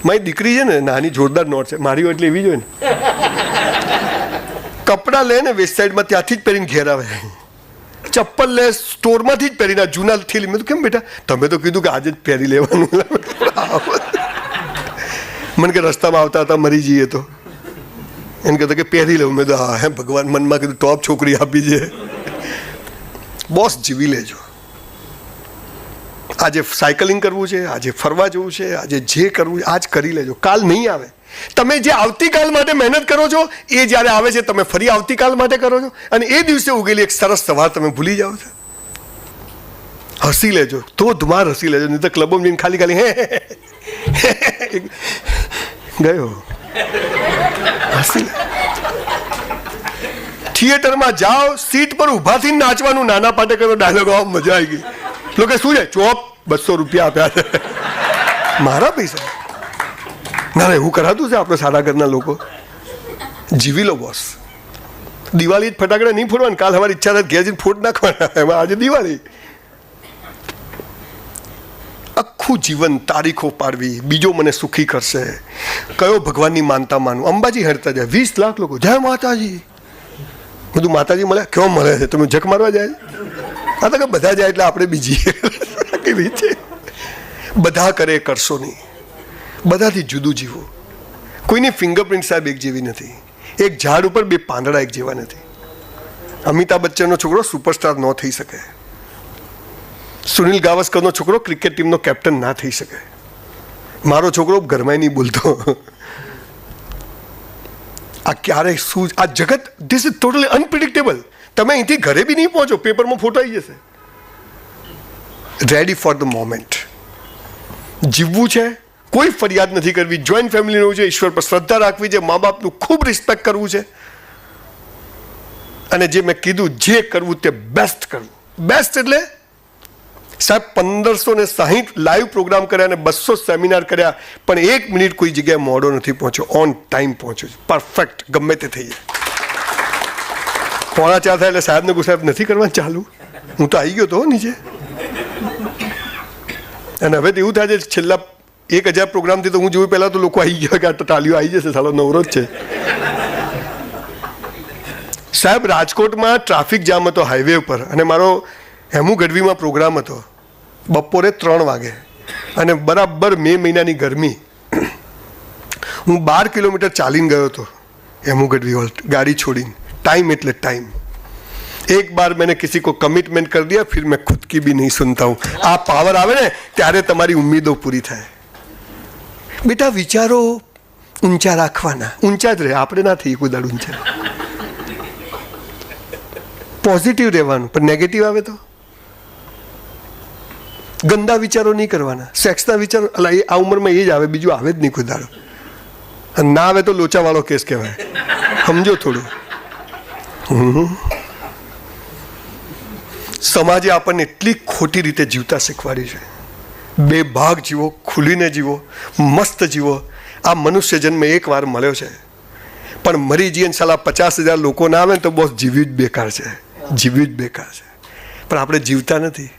મારી દીકરી છે ને નાની જોરદાર નોટ છે, મારી એટલે એવી જ હોય ને, કપડાં લે ને વેસ્ટ સાઈડમાં ત્યાંથી જ પહેરીને ઘેર આવે, ચપ્પલ લે સ્ટોરમાંથી જ પહેરીને જૂના થેલી. મેં તો કેમ બેટા તમે તો કીધું કે આજે જ પહેરી લેવાનું. મને કે રસ્તામાં આવતા હતા મરી જઈએ તો એને કહેતા કે પહેરી લઉં. મેં તો હા હે ભગવાન, મનમાં કીધું ટોપ છોકરી આપી છે. બોસ જીવી લેજો. આજે સાયકલિંગ કરવું છે, આજે ફરવા જવું છે, આજે જે કરવું છે આજ કરી લેજો. કાલ નહીં આવે. તમે જે આવતીકાલ માટે મહેનત કરો છો એ જ્યારે આવે છે તમે ફરી આવતીકાલ માટે કરો છો, અને એ દિવસે ઉગેલી એક સરસ સવાર તમે ભૂલી જાઓ છો. હસી લેજો, ધોધમાર હસી લેજો, નહીં તો ક્લબોમાં જઈને ખાલી ખાલી હે ગયો હસી. થિયેટરમાં જાઓ, સીટ પર ઊભા થઈને નાચવાનું, નાના પાટેકરનો ડાયલોગ આવો, મજા આવી ગઈ. લોકો શું છે ચોપ 200 રૂપિયા આપ્યા છે મારા પૈસા. ના એવું કરાતું છે આપણે સારા ઘરના લોકો. જીવી લો બોસ. દિવાળી જ ફટાકડા નહીં ફોડવાના, કાલ અમારી ઈચ્છા થાય ઘેર જઈને ફોડ નાખવાના. એમાં આજે દિવાળી. આખું જીવન તારીખો પાડવી, બીજો મને સુખી કરશે, કયો ભગવાનની માનતા માનું. અંબાજી હેરતા જાય 20 લાખ લોકો, જય માતાજી. બધું માતાજી મળે, કેવો મળે છે? તમે જક મારવા જાય? આ તો કે બધા જાય એટલે આપણે બીજી કેવી છે. બધા કરે કરશો નહીં, બધાથી જુદું જીવો. કોઈની ફિંગરપ્રિન્ટ સાહેબ એક જેવી નથી, એક ઝાડ ઉપર 2 પાંદડા એક જેવા નથી. અમિતાભ બચ્ચનનો છોકરો સુપરસ્ટાર ન થઈ શકે, સુનિલ ગાવસ્કરનો છોકરો ક્રિકેટ ટીમનો કેપ્ટન ના થઈ શકે, મારો છોકરો ઘરમાં નહીં બોલતો. આ ક્યારે શું આ જગત, ધીસ ઇઝ ટોટલી અનપ્રિડિક્ટેબલ. તમે અહીંથી ઘરે બી નહીં પહોંચો, પેપરમાં ફોટો આવી જશે. Ready for the moment. જીવવું છે, કોઈ ફરિયાદ નથી કરવી, જોઈન્ટ ફેમિલી રહેવું છે, ઈશ્વર પર શ્રદ્ધા રાખવી છે, મા બાપનું ખૂબ રિસ્પેક્ટ કરવું છે, અને જે મેં કીધું જે કરવું તે બેસ્ટ કરવું. બેસ્ટ એટલે સાહેબ 1560 લાઈવ પ્રોગ્રામ કર્યા અને 200 સેમિનાર કર્યા, પણ 1 મિનિટ કોઈ જગ્યાએ મોડો નથી પહોંચ્યો, ઓન ટાઈમ પહોંચ્યો છે, પરફેક્ટ. ગમે તે થઈ જાય 3:45 થાય એટલે સાહેબને કહું સાહેબ નથી કરવાનું ચાલુ, હું તો આવી ગયો તો નીચે. અને હવે તો એવું થાય છે છેલ્લા 1000 પ્રોગ્રામથી તો હું જોયું પહેલાં તો લોકો આવી ગયા કે આ ટાલીઓ આવી જશે, સાલો નવરો જ છે. સાહેબ રાજકોટમાં ટ્રાફિક જામ હતો હાઈવે ઉપર, અને મારો હેમુ ગઢવીમાં પ્રોગ્રામ હતો બપોરે 3 વાગે, અને બરાબર મે મહિનાની ગરમી. હું 12 કિલોમીટર ચાલીને ગયો હતો હેમુ ગઢવી હોલ, ગાડી છોડીને. टाइम એટલે टाइम. एक बार मैंने किसी को कमिटमेंट कर दिया, फिर मैं खुद की भी नहीं सुनता हूँ. आ पावर आवे ने त्यारे તમારી ઉમ્મીદો પૂરી થાય. બેટા વિચારો ઊંચા રાખવાના, ઊંચા જ રહે, આપણે ના થઈ કોઈ દાડ ઊંચા. પોઝિટિવ રહેવાનું, પણ નેગેટિવ આવે તો ગંદા વિચારો નહીં કરવાના. સેક્સના વિચારો અલા એ આ ઉંમરમાં એ જ આવે, બીજું આવે જ નહીં કોઈ દાડો. અને ના આવે તો લોચાવાળો કેસ કહેવાય, સમજો થોડું. સમાજે આપણને એટલી ખોટી રીતે જીવતા શીખવાડી છે. 2 ભાગ જીવો, ખુલીને જીવો, મસ્ત જીવો. આ મનુષ્ય જન્મ એક વાર મળ્યો છે, પણ મરી જઈએ સાલા 50,000 લોકો ના આવે ને તો બસ જીવ્યું જ બેકાર છે, જીવ્યું જ બેકાર છે. પણ આપણે જીવતા નથી,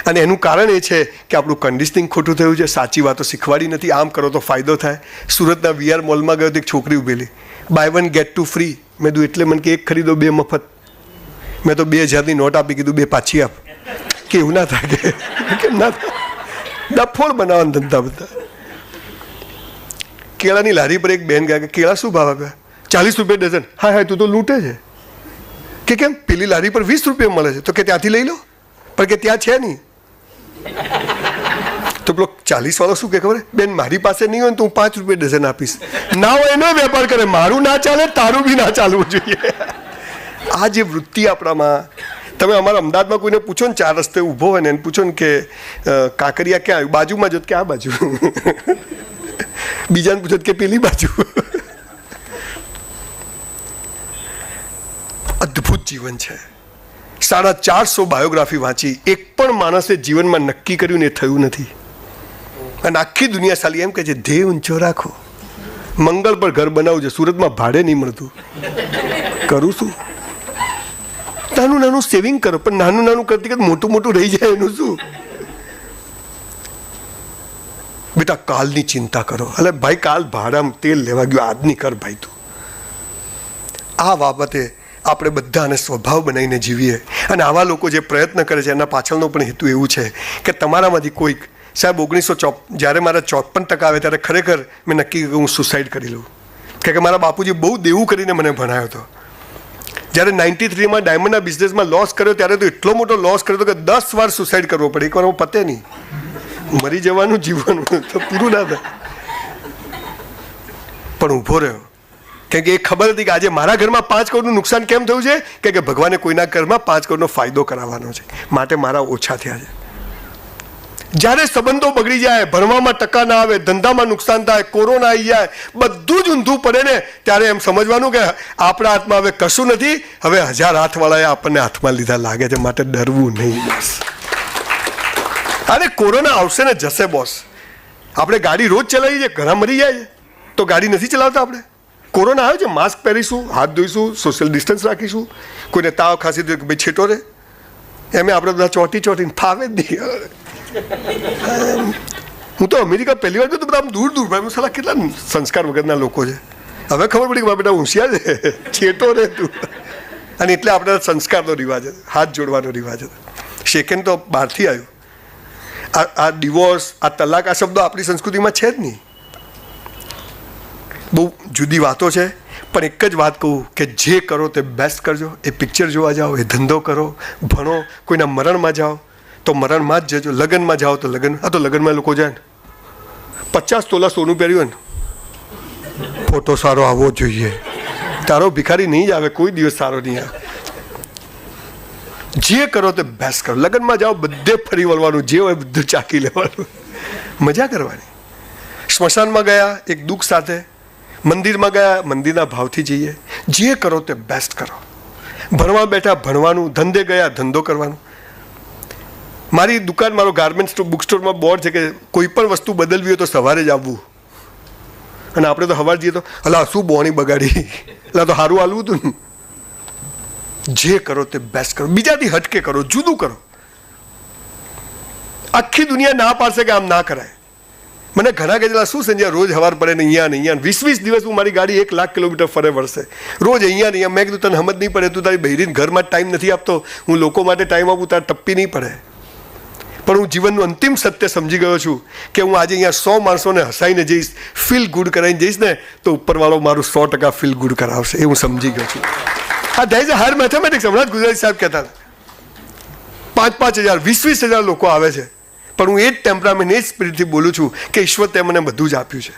અને એનું કારણ એ છે કે આપણું કન્ડિશનિંગ ખોટું થયું છે. સાચી વાતો શીખવાડી નથી. આમ કરો તો ફાયદો થાય. સુરતના VR મોલમાં ગયો તો એક છોકરી ઉભેલી, બાય 1 get 2 ફ્રી. મેં કીધું એટલે મને કે 1 ખરીદો 2 મફત. મેં તો 2000ની નોટ આપી, કીધું 2 પાછી આપ. કે એવું ના થાય, કેમ ના થાય? ડફોડ બનાવવાના ધંધા બધા. કેળાની લારી પર એક બેન ગયા કે કેળા શું ભાવ આપ્યા? 40 રૂપિયા ડઝન. હા હા તું તો લૂંટે છે. કે કેમ? પેલી લારી પર 20 રૂપિયા મળે છે, તો કે ત્યાંથી લઈ લો. પણ કે ત્યાં છે નહીં. તો પેલો 40 વાળો શું કે ખબર? બેન મારી પાસે નહીં હોય ને તો હું 5 રૂપિયા ડઝન આપીશ. ના હોય એનો વેપાર કરે, મારું ના ચાલે, તારું બી ના ચાલવું જોઈએ. આ જે વૃત્તિ આપણામાં, તમે અમારા અમદાવાદમાં કોઈને પૂછો ને 4 રસ્તે ઊભો હોય ને એને પૂછો ને કે કાંકરિયા ક્યાં આવ્યું, બાજુમાં જો કે આ બાજુ, બીજાને પૂછો કે પેલી બાજુ. અદ્ભુત જીવન છે. 450 બાયોગ્રાફી વાંચી, એક પણ માણસે જીવનમાં નક્કી કર્યું ને એ થયું નથી. અને આખી દુનિયા સાલી એમ કહે છે ધ્યેય ઊંચો રાખો, મંગળ પર ઘર બનાવવું છે, સુરતમાં ભાડે નહીં મળતું. કરું શું? નાનું નાનું સેવિંગ કરો, પણ નાનું નાનું કરતી કરતી મોટું મોટું રહી જાય એનું શું? બેટા કાલની ચિંતા કરો. એટલે ભાઈ કાલ ભાડામાં તેલ લેવા ગયો, આજની કર ભાઈ તું. આ બાબતે આપણે બધાને સ્વભાવ બનાવીને જીવીએ. અને આવા લોકો જે પ્રયત્ન કરે છે એના પાછળનો પણ હેતુ એવું છે કે તમારામાંથી કોઈક, સાહેબ 1954 જ્યારે મારા 54% આવે ત્યારે ખરેખર મેં નક્કી કર્યું હું સુસાઇડ કરી લઉં. કારણ કે મારા બાપુજી બહુ દેવું કરીને મને ભણાયો હતો. જ્યારે 93માં ડાયમંડના બિઝનેસમાં લોસ કર્યો ત્યારે તો એટલો મોટો લોસ કર્યો હતો કે 10 વાર સુસાઇડ કરવો પડે. એકવાર હું પતે નહીં, મરી જવાનું જીવન તો પૂરું ના થાય. પણ ઊભો રહ્યો, કારણ કે એ ખબર હતી કે આજે મારા ઘરમાં 5 કરોડનું નુકસાન કેમ થયું છે કે ભગવાને કોઈના ઘરમાં 5 કરોડનો ફાયદો કરાવવાનો છે, માટે મારા ઓછા થયા છે. જ્યારે સંબંધો બગડી જાય, ભણવામાં ટકા ના આવે, ધંધામાં નુકસાન થાય, કોરોના આવી જાય, બધું જ ઊંધું પડે ને, ત્યારે એમ સમજવાનું કે આપણા હાથમાં હવે કશું નથી, હવે 1000 હાથવાળાએ આપણને હાથમાં લીધા લાગે છે, માટે ડરવું નહીં બસ. અરે કોરોના આવશે ને જશે બોસ. આપણે ગાડી રોજ ચલાવીએ છીએ, ઘણા મરી જાય છે તો ગાડી નથી ચલાવતા આપણે. કોરોના આવે છે, માસ્ક પહેરીશું, હાથ ધોઈશું, સોશિયલ ડિસ્ટન્સ રાખીશું. કોઈને તાવ ખાંસી તો ભાઈ છેટો રહે, એમ આપણે બધા ચોટીને ફાવે જ નહીં. હું તો અમેરિકા પહેલી વાર તો બધા આમ દૂર ભાઈ, સાલા કેટલા સંસ્કાર વગરના લોકો છે. હવે ખબર પડી કે બેટા હોશિયાર છે, છેટો રહે તું. અને એટલે આપણે સંસ્કારનો રિવાજ હતો, હાથ જોડવાનો રિવાજ હતો. સેકન્ડ તો બહારથી આવ્યું. આ ડિવોર્સ, આ તલાક, આ શબ્દો આપણી સંસ્કૃતિમાં છે જ નહીં. બહુ જુદી વાતો છે, પણ એક જ વાત કહું કે જે કરો તે બેસ્ટ કરજો. એ પિક્ચર જોવા જાઓ, એ ધંધો કરો, ભણો, કોઈના મરણમાં જાઓ તો મરણમાં જ જજો, લગ્નમાં જાઓ તો લગ્ન. આ તો લગ્નમાં લોકો જાય ને 50 તોલા સોનું પહેર્યું ને, ફોટો સારો આવવો જોઈએ. તારો ભિખારી નહીં જ આવે, કોઈ દિવસ સારો નહીં આવે. જે કરો તે બેસ્ટ કરો. લગ્નમાં જાઓ, બધે ફરી વળવાનું, જે હોય બધું ચાકી લેવાનું, મજા કરવાની. સ્મશાનમાં ગયા એક દુઃખ સાથે, મંદિરમાં ગયા મંદિરના ભાવથી જઈએ. જે કરો તે બેસ્ટ કરો. ભણવા બેઠા ભણવાનું, ધંધે ગયા ધંધો કરવાનું. મારી દુકાન, મારો ગાર્મેન્ટ બુક સ્ટોરમાં બોર્ડ છે કે કોઈ પણ વસ્તુ બદલવી હોય તો સવારે જ આવવું. અને આપણે તો સવારે જઈએ તો અલા શું બોણી બગાડી, એટલે તો સારું હાલવું હતું ને. જે કરો તે બેસ્ટ કરો, બીજાથી હટકે કરો, જુદું કરો. આખી દુનિયા ના પાડશે કે આમ ના કરાય. મને ઘણા કહેલા શું સંજય રોજ સવાર પડે ને અહીંયા ને અહીંયા, 20 દિવસ હું મારી ગાડી 1 લાખ કિલોમીટર ફરે વળશે, રોજ અહીંયા ને અહીંયા. મેં કીધું તને સમજ નહીં પડે, તું તારી બહેરીને ઘરમાં ટાઈમ નથી આપતો, હું લોકો માટે ટાઈમ આપું, તારે ટપ્પી નહીં પડે. પણ હું જીવનનું અંતિમ સત્ય સમજી ગયો છું કે હું આજે અહીંયા 100 માણસોને હસાઈને જઈશ, ફીલ ગુડ કરાવીને જઈશ ને તો ઉપરવાળો મારું 100% ફીલ ગુડ કરાવશે, એ હું સમજી ગયો છું. આ there is a hard mathematics. હમણાં જ ગુજરાતી સાહેબ કહેતા હતા 5,000 20,000 લોકો આવે છે, પણ હું એ જ ટેમ્પરામેન્ટ, એ જ સ્પિરિટથી બોલું છું કે ઈશ્વર તે મને બધું જ આપ્યું છે.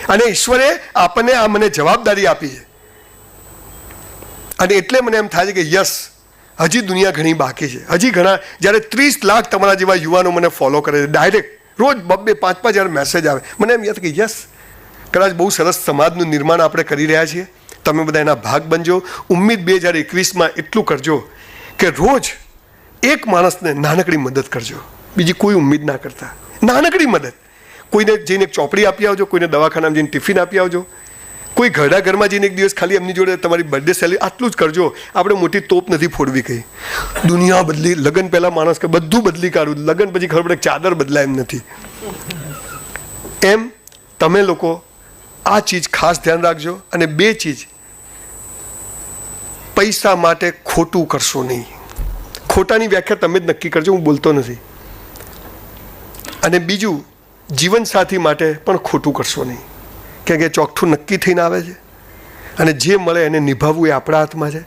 અને ઈશ્વરે આપણને આ મને જવાબદારી આપી છે. અને એટલે મને એમ થાય છે કે યસ, હજી દુનિયા ઘણી બાકી છે. હજી ઘણા, જ્યારે 30 લાખ તમારા જેવા યુવાનો મને ફોલો કરે છે ડાયરેક્ટ, રોજ 2-5 મેસેજ આવે, મને એમ યાદ કે યસ, કદાચ બહુ સરસ સમાજનું નિર્માણ આપણે કરી રહ્યા છીએ. તમે બધા એના ભાગ બનજો. ઉમ્મીદ 2021માં એટલું કરજો કે રોજ એક માણસને નાનકડી મદદ કરજો, બીજી કોઈ ઉમ્મીદ ના કરતા. નાનકડી મદદ, કોઈને જઈને એક ચોપડી આપી આવજો, કોઈને દવાખાનામાં જઈને ટિફિન આપી આવજો, કોઈ ઘરડા ઘરમાં જઈને એક દિવસ ખાલી એમની જોડે તમારી બર્થડે સેલિબ્રેટ, આટલું જ કરજો. આપણે મોટી તોપ નથી ફોડવી કઈ. દુનિયા બદલી, લગ્ન પહેલાં માણસ કે બધું બદલી કાઢવું, લગ્ન પછી ખબર પડે ચાદર બદલાય એમ નથી. એમ તમે લોકો આ ચીજ ખાસ ધ્યાન રાખજો. અને 2 ચીજ, પૈસા માટે ખોટું કરશો નહીં. ખોટાની વ્યાખ્યા તમે જ નક્કી કરજો, હું બોલતો નથી. અને બીજું, જીવનસાથી માટે પણ ખોટું કરશો નહીં, કારણ કે ચોખ્ઠું નક્કી થઈને આવે છે. અને જે મળે એને નિભાવવું એ આપણા હાથમાં છે.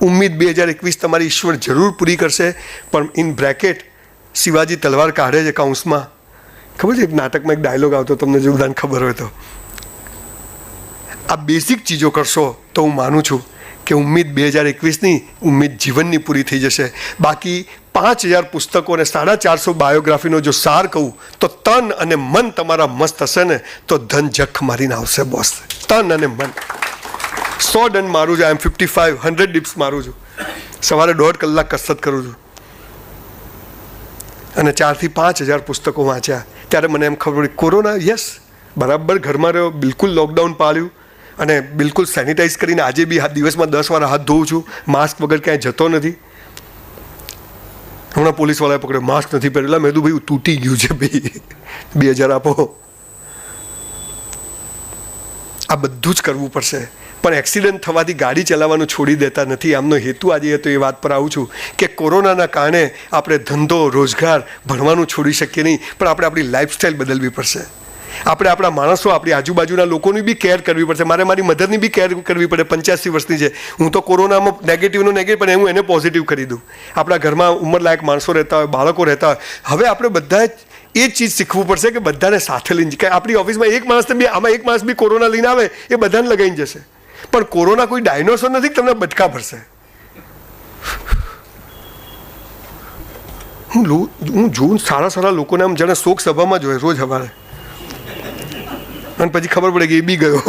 ઉમ્મીદ 2021 તમારી ઈશ્વર જરૂર પૂરી કરશે. પણ ઇન બ્રેકેટ શિવાજી તલવાર કાઢે છે કૌંસમાં. ખબર છે, એક નાટકમાં એક ડાયલોગ આવતો, તમને જો બધાને ખબર હોય તો. આ બેઝિક ચીજો કરશો તો હું માનું છું કે ઉમ્મીદ 2021ની ઉમ્મીદ જીવનની પૂરી થઈ જશે. બાકી 5,000 પુસ્તકો અને 450 બાયોગ્રાફીનો જો સાર કહું તો તન અને મન તમારા મસ્ત હશે ને તો ધન જખ મારીને આવશે બોસ. તન અને મન 100 ડન મારું છું. આઈ એમ 55 100 ડિપ્સ મારું છું. સવારે 1.5 કલાક કસરત કરું છું અને 4,000 થી 5,000 પુસ્તકો વાંચ્યા. ત્યારે મને એમ ખબર પડી કોરોના, યસ, બરાબર ઘરમાં રહ્યો, બિલકુલ લોકડાઉન પાળ્યું અને બિલકુલ સેનિટાઈઝ કરીને આજે બી દિવસમાં 10 વાર હાથ ધોઉં છું. માસ્ક વગર ક્યાંય જતો નથી. હમણાં પોલીસવાળાએ પકડ્યો, માસ્ક નથી પહેરેલા. મેં કીધું ભાઈ તૂટી ગયું છે ભાઈ, 2000 આપો. આ બધું જ કરવું પડશે. પણ એક્સિડન્ટ થવાથી ગાડી ચલાવવાનું છોડી દેતા નથી. આમનો હેતુ આજે તો એ વાત પર આવું છું કે કોરોનાના કારણે આપણે ધંધો, રોજગાર, ભણવાનું છોડી શકીએ નહીં, પણ આપણે આપણી લાઈફસ્ટાઈલ બદલવી પડશે. આપણે આપણા માણસો, આપણી આજુબાજુના લોકોની બી કેર કરવી પડશે. મારે મારી મધરની બી કેર કરવી પડે. 85 વર્ષની છે. હું તો કોરોનામાં નેગેટિવનો નેગેટિવ, પણ હું એને પોઝિટિવ કરી દઉં. આપણા ઘરમાં ઉંમરલાયક માણસો રહેતા હોય, બાળકો રહેતા હોય. હવે આપણે બધા એ ચીજ શીખવું પડશે કે બધાને સાથે લઈને, કે આપણી ઓફિસમાં એક માણસને બી, આમાં એક માણસ બી કોરોના લઈને આવે એ બધાને લગાઈને જશે. પણ કોરોના કોઈ ડાયનોસોર નથી કે તમને બચકા ભરશે. હું જોઉં સારા લોકોને આમ જાણે શોક સભામાં જોઈએ રોજ સવારે, અને પછી ખબર પડે કે એ બી ગયો.